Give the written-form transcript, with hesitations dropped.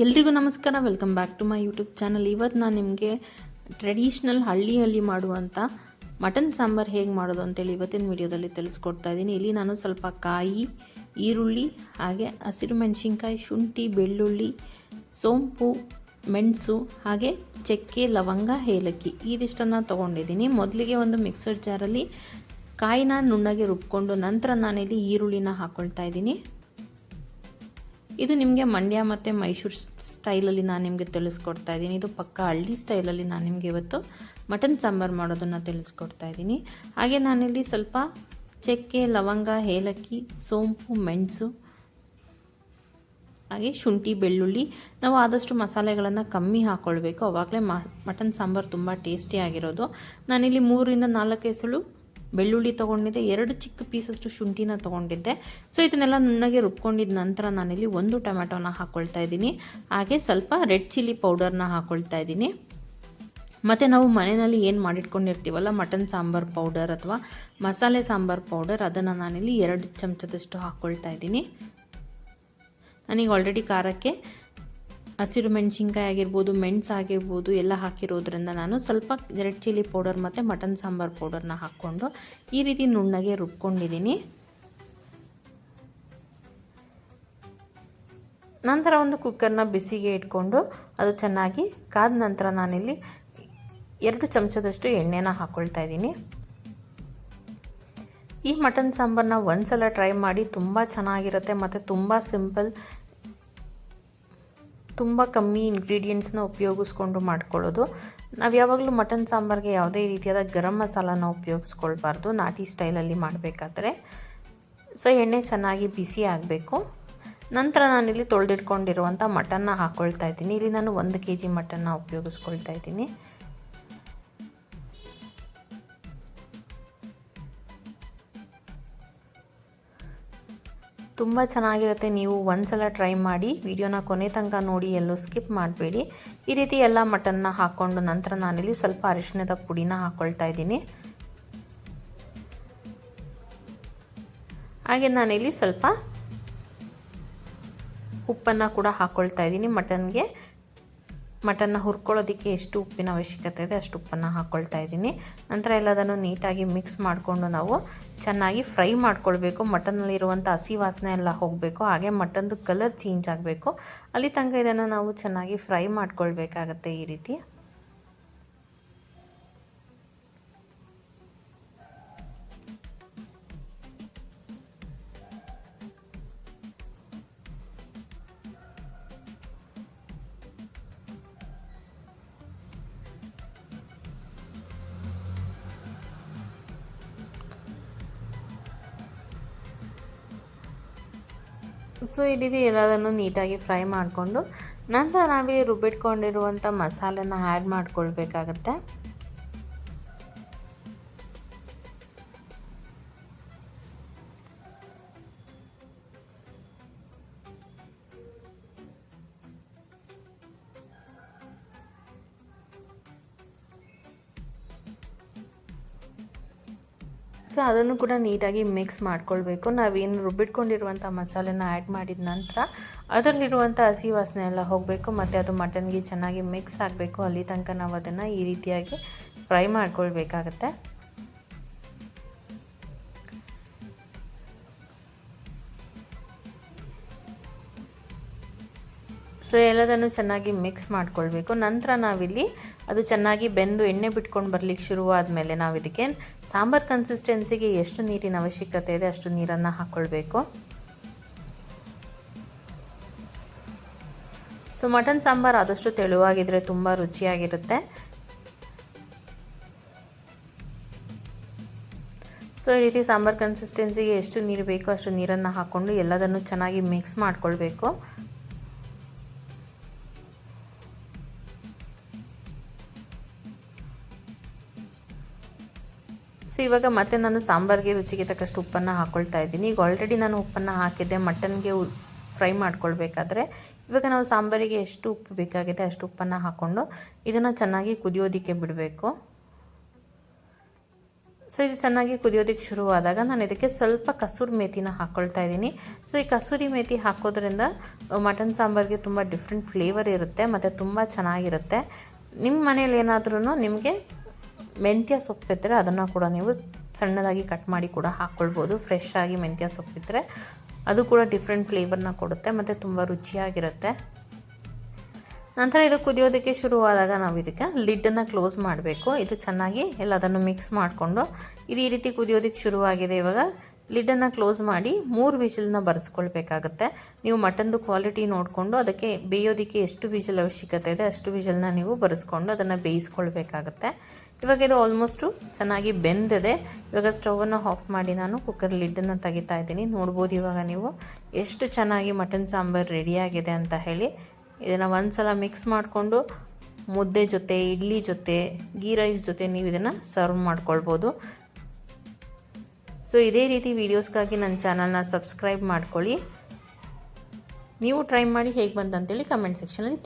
ಎಲ್ರಿಗೂ ನಮಸ್ಕಾರ. Welcome back to my YouTube channel. ಇವತ್ತು ನಾನು ನಿಮಗೆ ಟ್ರೆಡಿಷ್ನಲ್ ಹಳ್ಳಿಯಲ್ಲಿ ಮಾಡುವಂಥ ಮಟನ್ ಸಾಂಬಾರು ಹೇಗೆ ಮಾಡೋದು ಅಂತೇಳಿ ಇವತ್ತಿನ ವಿಡಿಯೋದಲ್ಲಿ ತಿಳಿಸ್ಕೊಡ್ತಾ ಇದ್ದೀನಿ. ಇಲ್ಲಿ ನಾನು ಸ್ವಲ್ಪ ಕಾಯಿ, ಈರುಳ್ಳಿ, ಹಾಗೆ ಹಸಿರು ಮೆಣಸಿನ್ಕಾಯಿ, ಶುಂಠಿ, ಬೆಳ್ಳುಳ್ಳಿ, ಸೋಂಪು, ಮೆಣಸು, ಹಾಗೆ ಚಕ್ಕೆ, ಲವಂಗ, ಏಲಕ್ಕಿ ಇದಿಷ್ಟನ್ನು ತೊಗೊಂಡಿದ್ದೀನಿ. ಮೊದಲಿಗೆ ಒಂದು ಮಿಕ್ಸರ್ ಜಾರಲ್ಲಿ ಕಾಯಿನ ನುಣ್ಣಗೆ ರುಬ್ಕೊಂಡು ನಂತರ ನಾನಿಲ್ಲಿ ಈರುಳ್ಳಿನ ಹಾಕ್ಕೊಳ್ತಾ ಇದ್ದೀನಿ. ಇದು ನಿಮಗೆ ಮಂಡ್ಯ ಮತ್ತು ಮೈಸೂರು ಸ್ಟೈಲಲ್ಲಿ ನಾನು ನಿಮಗೆ ತಿಳಿಸ್ಕೊಡ್ತಾ ಇದ್ದೀನಿ. ಇದು ಪಕ್ಕ ಹಳ್ಳಿ ಸ್ಟೈಲಲ್ಲಿ ನಾನು ನಿಮಗೆ ಇವತ್ತು ಮಟನ್ ಸಾಂಬಾರು ಮಾಡೋದನ್ನು ತಿಳಿಸ್ಕೊಡ್ತಾ ಇದ್ದೀನಿ. ಹಾಗೆ ನಾನಿಲ್ಲಿ ಸ್ವಲ್ಪ ಚಕ್ಕೆ, ಲವಂಗ, ಏಲಕ್ಕಿ, ಸೋಂಪು, ಮೆಣಸು, ಹಾಗೆ ಶುಂಠಿ, ಬೆಳ್ಳುಳ್ಳಿ. ನಾವು ಆದಷ್ಟು ಮಸಾಲೆಗಳನ್ನು ಕಮ್ಮಿ ಹಾಕ್ಕೊಳ್ಬೇಕು, ಆವಾಗಲೇ ಮಟನ್ ಸಾಂಬಾರು ತುಂಬ ಟೇಸ್ಟಿಯಾಗಿರೋದು. ನಾನಿಲ್ಲಿ 3ರಿಂದ 4 ಎಸಳು ಬೆಳ್ಳುಳ್ಳಿ ತೊಗೊಂಡಿದ್ದೆ, 2 ಚಿಕ್ಕ ಪೀಸಷ್ಟು ಶುಂಠಿನ ತೊಗೊಂಡಿದ್ದೆ. ಸೊ ಇದನ್ನೆಲ್ಲ ನುಣ್ಣಗೆ ರುಬ್ಕೊಂಡಿದ್ದ ನಂತರ ನಾನಿಲ್ಲಿ 1 ಟೊಮ್ಯಾಟೋನ ಹಾಕ್ಕೊಳ್ತಾ ಇದ್ದೀನಿ. ಹಾಗೆ ಸ್ವಲ್ಪ ರೆಡ್ ಚಿಲ್ಲಿ ಪೌಡರ್ನ ಹಾಕ್ಕೊಳ್ತಾ ಇದ್ದೀನಿ. ಮತ್ತು ನಾವು ಮನೆಯಲ್ಲಿ ಏನು ಮಾಡಿಟ್ಕೊಂಡಿರ್ತೀವಲ್ಲ ಮಟನ್ ಸಾಂಬಾರು ಪೌಡರ್ ಅಥವಾ ಮಸಾಲೆ ಸಾಂಬಾರು ಪೌಡರ್, ಅದನ್ನು ನಾನಿಲ್ಲಿ 2 ಚಮಚದಷ್ಟು ಹಾಕ್ಕೊಳ್ತಾ ಇದ್ದೀನಿ. ನನಗೆ ಆಲ್ರೆಡಿ ಖಾರಕ್ಕೆ ಹಸಿರು ಮೆಣಸಿನ್ಕಾಯಿ ಆಗಿರ್ಬೋದು, ಮೆಣಸು ಆಗಿರ್ಬೋದು ಎಲ್ಲ ಹಾಕಿರೋದ್ರಿಂದ ನಾನು ಸ್ವಲ್ಪ ರೆಡ್ ಚಿಲ್ಲಿ ಪೌಡರ್ ಮತ್ತು ಮಟನ್ ಸಾಂಬಾರು ಪೌಡರ್ನ ಹಾಕ್ಕೊಂಡು ಈ ರೀತಿ ನುಣ್ಣಗೆ ರುಬ್ಕೊಂಡಿದ್ದೀನಿ. ನಂತರ ಒಂದು ಕುಕ್ಕರ್ನ ಬಿಸಿಗೆ ಇಟ್ಕೊಂಡು ಅದು ಚೆನ್ನಾಗಿ ಕಾದ ನಂತರ ನಾನಿಲ್ಲಿ 2 ಚಮಚದಷ್ಟು ಎಣ್ಣೆನ ಹಾಕ್ಕೊಳ್ತಾ ಇದ್ದೀನಿ. ಈ ಮಟನ್ ಸಾಂಬಾರನ್ನ ಒಂದ್ಸಲ ಟ್ರೈ ಮಾಡಿ, ತುಂಬ ಚೆನ್ನಾಗಿರುತ್ತೆ ಮತ್ತು ತುಂಬ ಸಿಂಪಲ್, ತುಂಬ ಕಮ್ಮಿ ಇಂಗ್ರೀಡಿಯೆಂಟ್ಸ್ನ ಉಪಯೋಗಿಸ್ಕೊಂಡು ಮಾಡ್ಕೊಳ್ಳೋದು. ನಾವು ಯಾವಾಗಲೂ ಮಟನ್ ಸಾಂಬಾರಿಗೆ ಯಾವುದೇ ರೀತಿಯಾದ ಗರಂ ಮಸಾಲಾನ ಉಪಯೋಗಿಸ್ಕೊಳ್ಬಾರ್ದು ನಾಟಿ ಸ್ಟೈಲಲ್ಲಿ ಮಾಡಬೇಕಾದ್ರೆ. ಸೊ ಎಣ್ಣೆ ಚೆನ್ನಾಗಿ ಬಿಸಿ ಆಗಬೇಕು. ನಂತರ ನಾನಿಲ್ಲಿ ತೊಳೆದಿಟ್ಕೊಂಡಿರುವಂಥ ಮಟನ್ನ ಹಾಕ್ಕೊಳ್ತಾ ಇದ್ದೀನಿ. ಇಲ್ಲಿ ನಾನು 1 kg ಮಟನ್ನ ಉಪಯೋಗಿಸ್ಕೊಳ್ತಾ ಇದ್ದೀನಿ. ತುಂಬ ಚೆನ್ನಾಗಿರುತ್ತೆ. ನೀವು ಒಂದ್ಸಲ ಟ್ರೈ ಮಾಡಿ, ವಿಡಿಯೋನ ಕೊನೆ ತನಕ ನೋಡಿ, ಎಲ್ಲೂ ಸ್ಕಿಪ್ ಮಾಡಬೇಡಿ. ಈ ರೀತಿ ಎಲ್ಲ ಮಟನ್ನ ಹಾಕ್ಕೊಂಡು ನಂತರ ನಾನಿಲ್ಲಿ ಸ್ವಲ್ಪ ಅರಿಶಿಣದ ಪುಡಿನ ಹಾಕ್ಕೊಳ್ತಾ ಇದ್ದೀನಿ. ಹಾಗೆ ನಾನಿಲ್ಲಿ ಸ್ವಲ್ಪ ಉಪ್ಪನ್ನು ಕೂಡ ಹಾಕ್ಕೊಳ್ತಾ ಇದ್ದೀನಿ. ಮಟನ್ನ ಹುರ್ಕೊಳ್ಳೋದಕ್ಕೆ ಎಷ್ಟು ಉಪ್ಪಿನ ಅವಶ್ಯಕತೆ ಇದೆ ಅಷ್ಟು ಉಪ್ಪನ್ನು ಹಾಕ್ಕೊಳ್ತಾ ಇದ್ದೀನಿ. ನಂತರ ಎಲ್ಲದನ್ನು ನೀಟಾಗಿ ಮಿಕ್ಸ್ ಮಾಡಿಕೊಂಡು ನಾವು ಚೆನ್ನಾಗಿ ಫ್ರೈ ಮಾಡ್ಕೊಳ್ಬೇಕು. ಮಟನ್ನಲ್ಲಿರುವಂಥ ಹಸಿ ವಾಸನೆ ಎಲ್ಲ ಹೋಗಬೇಕು, ಹಾಗೆ ಮಟನ್ದು ಕಲರ್ ಚೇಂಜ್ ಆಗಬೇಕು. ಅಲ್ಲಿ ತನಕ ಇದನ್ನು ನಾವು ಚೆನ್ನಾಗಿ ಫ್ರೈ ಮಾಡ್ಕೊಳ್ಬೇಕಾಗತ್ತೆ ಈ ರೀತಿ. ಸೊ ಈ ರೀತಿ ಎಲ್ಲದನ್ನು ನೀಟಾಗಿ ಫ್ರೈ ಮಾಡಿಕೊಂಡು ನಂತರ ನಾವಿಲ್ಲಿ ರುಬ್ಬಿಟ್ಕೊಂಡಿರುವಂಥ ಮಸಾಲೆನ ಆ್ಯಡ್ ಮಾಡ್ಕೊಳ್ಬೇಕಾಗತ್ತೆ. ಸೊ ಅದನ್ನು ಕೂಡ ನೀಟಾಗಿ ಮಿಕ್ಸ್ ಮಾಡ್ಕೊಳ್ಬೇಕು. ನಾವೇನು ರುಬ್ಬಿಟ್ಕೊಂಡಿರುವಂಥ ಮಸಾಲೆನ ಆ್ಯಡ್ ಮಾಡಿದ ನಂತರ ಅದರಲ್ಲಿರುವಂಥ ಹಸಿ ವಾಸನೆ ಎಲ್ಲ ಹೋಗಬೇಕು ಮತ್ತು ಅದು ಮಟನ್ಗೆ ಚೆನ್ನಾಗಿ ಮಿಕ್ಸ್ ಆಗಬೇಕು. ಅಲ್ಲಿ ತನಕ ನಾವು ಅದನ್ನು ಈ ರೀತಿಯಾಗಿ ಫ್ರೈ ಮಾಡ್ಕೊಳ್ಬೇಕಾಗತ್ತೆ. ಸೊ ಎಲ್ಲದನ್ನು ಚೆನ್ನಾಗಿ ಮಿಕ್ಸ್ ಮಾಡ್ಕೊಳ್ಬೇಕು. ನಂತರ ನಾವಿಲ್ಲಿ ಅದು ಚೆನ್ನಾಗಿ ಬೆಂದು ಎಣ್ಣೆ ಬಿಟ್ಕೊಂಡು ಬರಲಿಕ್ಕೆ ಶುರುವಾದಮೇಲೆ ನಾವು ಇದಕ್ಕೆ ಸಾಂಬಾರು ಕನ್ಸಿಸ್ಟೆನ್ಸಿಗೆ ಎಷ್ಟು ನೀರಿನ ಅವಶ್ಯಕತೆ ಇದೆ ಅಷ್ಟು ನೀರನ್ನು ಹಾಕ್ಕೊಳ್ಬೇಕು. ಸೊ ಮಟನ್ ಸಾಂಬಾರು ಆದಷ್ಟು ತೆಳುವಾಗಿದ್ದರೆ ತುಂಬ ರುಚಿಯಾಗಿರುತ್ತೆ. ಸೊ ಈ ರೀತಿ ಸಾಂಬಾರು ಕನ್ಸಿಸ್ಟೆನ್ಸಿಗೆ ಎಷ್ಟು ನೀರು ಬೇಕೋ ಅಷ್ಟು ನೀರನ್ನು ಹಾಕ್ಕೊಂಡು ಎಲ್ಲದನ್ನು ಚೆನ್ನಾಗಿ ಮಿಕ್ಸ್ ಮಾಡ್ಕೊಳ್ಬೇಕು. ಸೊ ಇವಾಗ ಮತ್ತೆ ನಾನು ಸಾಂಬಾರಿಗೆ ರುಚಿಗೆ ತಕ್ಕಷ್ಟು ಉಪ್ಪನ್ನು ಹಾಕ್ಕೊಳ್ತಾ ಇದ್ದೀನಿ. ಈಗ ಆಲ್ರೆಡಿ ನಾನು ಉಪ್ಪನ್ನು ಹಾಕಿದ್ದೆ ಮಟನ್ಗೆ ಫ್ರೈ ಮಾಡ್ಕೊಳ್ಬೇಕಾದ್ರೆ. ಇವಾಗ ನಾವು ಸಾಂಬಾರಿಗೆ ಎಷ್ಟು ಉಪ್ಪು ಬೇಕಾಗಿದೆ ಅಷ್ಟು ಉಪ್ಪನ್ನು ಹಾಕ್ಕೊಂಡು ಇದನ್ನು ಚೆನ್ನಾಗಿ ಕುದಿಯೋದಕ್ಕೆ ಬಿಡಬೇಕು. ಸೊ ಇದು ಚೆನ್ನಾಗಿ ಕುದಿಯೋದಕ್ಕೆ ಶುರುವಾದಾಗ ನಾನು ಇದಕ್ಕೆ ಸ್ವಲ್ಪ ಕಸೂರಿ ಮೇಥಿನ ಹಾಕ್ಕೊಳ್ತಾ ಇದ್ದೀನಿ. ಸೊ ಈ ಕಸೂರಿ ಮೇಥಿ ಹಾಕೋದ್ರಿಂದ ಮಟನ್ ಸಾಂಬಾರಿಗೆ ತುಂಬ ಡಿಫ್ರೆಂಟ್ ಫ್ಲೇವರ್ ಇರುತ್ತೆ ಮತ್ತು ತುಂಬ ಚೆನ್ನಾಗಿರುತ್ತೆ. ನಿಮ್ಮ ಮನೇಲಿ ಏನಾದ್ರೂ ನಿಮಗೆ ಮೆಂತ್ಯ ಸೊಪ್ಪಿದ್ದರೆ ಅದನ್ನು ಕೂಡ ನೀವು ಸಣ್ಣದಾಗಿ ಕಟ್ ಮಾಡಿ ಕೂಡ ಹಾಕ್ಕೊಳ್ಬೋದು. ಫ್ರೆಶ್ ಆಗಿ ಮೆಂತ್ಯ ಸೊಪ್ಪಿದ್ದರೆ ಅದು ಕೂಡ ಡಿಫ್ರೆಂಟ್ ಫ್ಲೇವರ್ನ ಕೊಡುತ್ತೆ ಮತ್ತು ತುಂಬ ರುಚಿಯಾಗಿರುತ್ತೆ. ನಂತರ ಇದು ಕುದಿಯೋದಕ್ಕೆ ಶುರುವಾದಾಗ ನಾವು ಇದಕ್ಕೆ ಲಿಡ್ಡನ್ನು ಕ್ಲೋಸ್ ಮಾಡಬೇಕು. ಇದು ಚೆನ್ನಾಗಿ ಎಲ್ಲದನ್ನು ಮಿಕ್ಸ್ ಮಾಡಿಕೊಂಡು ಇದು ಈ ರೀತಿ ಕುದಿಯೋದಕ್ಕೆ ಶುರುವಾಗಿದೆ. ಇವಾಗ ಲಿಡ್ಡನ್ನು ಕ್ಲೋಸ್ ಮಾಡಿ 3 ವಿಷಲ್ನ ಬರೆಸ್ಕೊಳ್ಬೇಕಾಗತ್ತೆ. ನೀವು ಮಟನ್ದು ಕ್ವಾಲಿಟಿ ನೋಡಿಕೊಂಡು ಅದಕ್ಕೆ ಬೇಯೋದಕ್ಕೆ ಎಷ್ಟು ವಿಷಲ್ ಅವಶ್ಯಕತೆ ಇದೆ ಅಷ್ಟು ವಿಷಲ್ನ ನೀವು ಬರೆಸ್ಕೊಂಡು ಅದನ್ನು ಬೇಯಿಸ್ಕೊಳ್ಬೇಕಾಗತ್ತೆ. ಇವಾಗ ಇದು ಆಲ್ಮೋಸ್ಟು ಚೆನ್ನಾಗಿ ಬೆಂದಿದೆ. ಇವಾಗ ಸ್ಟವನ್ನು ಆಫ್ ಮಾಡಿ ನಾನು ಕುಕ್ಕರ್ ಲಿಡ್ಡನ್ನು ತೆಗಿತಾ ಇದ್ದೀನಿ. ನೋಡ್ಬೋದು ಇವಾಗ ನೀವು ಎಷ್ಟು ಚೆನ್ನಾಗಿ ಮಟನ್ ಸಾಂಬಾರು ರೆಡಿಯಾಗಿದೆ ಅಂತ ಹೇಳಿ. ಇದನ್ನು ಒಂದ್ಸಲ ಮಿಕ್ಸ್ ಮಾಡಿಕೊಂಡು ಮುದ್ದೆ ಜೊತೆ, ಇಡ್ಲಿ ಜೊತೆ, ಗೀ ರೈಸ್ ಜೊತೆ ನೀವು ಇದನ್ನು ಸರ್ವ್ ಮಾಡ್ಕೊಳ್ಬೋದು. ಸೊ ಇದೇ ರೀತಿ ವೀಡಿಯೋಸ್ಗಾಗಿ ನನ್ನ ಚಾನಲ್ನ ಸಬ್ಸ್ಕ್ರೈಬ್ ಮಾಡ್ಕೊಳ್ಳಿ. ನೀವು ಟ್ರೈ ಮಾಡಿ ಹೇಗೆ ಬಂತಂತೇಳಿ ಕಮೆಂಟ್ ಸೆಕ್ಷನಲ್ಲಿ